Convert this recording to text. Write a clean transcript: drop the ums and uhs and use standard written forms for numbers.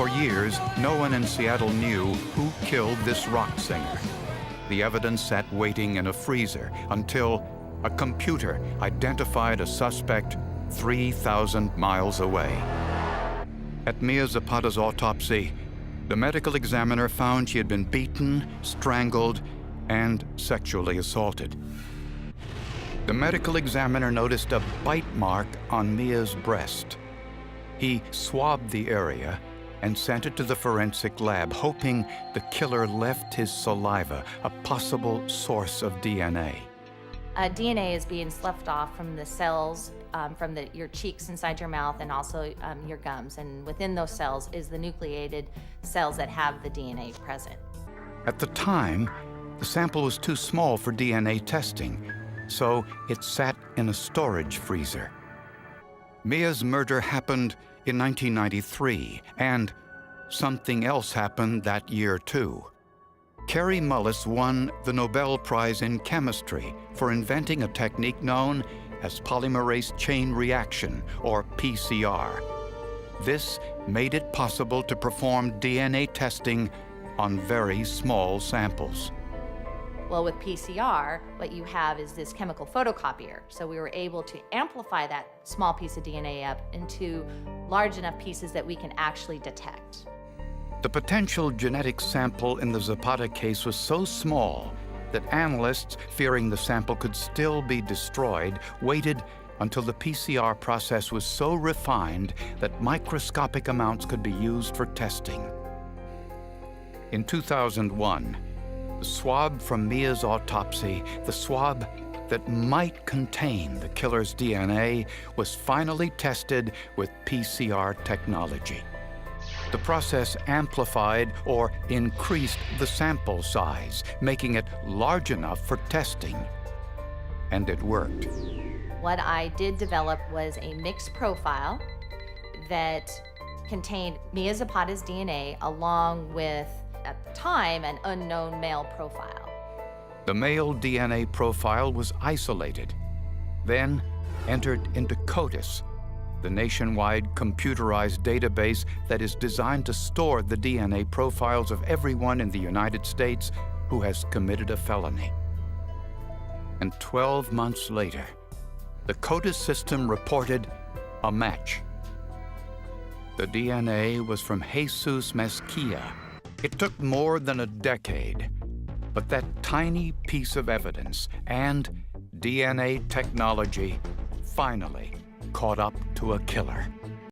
For years, no one in Seattle knew who killed this rock singer. The evidence sat waiting in a freezer until a computer identified a suspect 3,000 miles away. At Mia Zapata's autopsy, the medical examiner found she had been beaten, strangled, and sexually assaulted. The medical examiner noticed a bite mark on Mia's breast. He swabbed the area and sent it to the forensic lab, hoping the killer left his saliva, a possible source of DNA. DNA is being sloughed off from the cells from your cheeks inside your mouth and also your gums. And within those cells is the nucleated cells that have the DNA present. At the time, the sample was too small for DNA testing, so it sat in a storage freezer. Mia's murder happened in 1993, and something else happened that year too. Carrie Mullis won the Nobel Prize in Chemistry for inventing a technique known as polymerase chain reaction, or PCR. This made it possible to perform DNA testing on very small samples. Well, with PCR, what you have is this chemical photocopier. So we were able to amplify that small piece of DNA up into large enough pieces that we can actually detect. The potential genetic sample in the Zapata case was so small that analysts, fearing the sample could still be destroyed, waited until the PCR process was so refined that microscopic amounts could be used for testing. In 2001, the swab from Mia's autopsy, the swab that might contain the killer's DNA, was finally tested with PCR technology. The process amplified or increased the sample size, making it large enough for testing. And it worked. What I did develop was a mixed profile that contained Mia Zapata's DNA along with, at the time, an unknown male profile. The male DNA profile was isolated, then entered into CODIS, the nationwide computerized database that is designed to store the DNA profiles of everyone in the United States who has committed a felony. And 12 months later, the CODIS system reported a match. The DNA was from Jesus Mezquia. It took more than a decade, but that tiny piece of evidence and DNA technology finally caught up to a killer.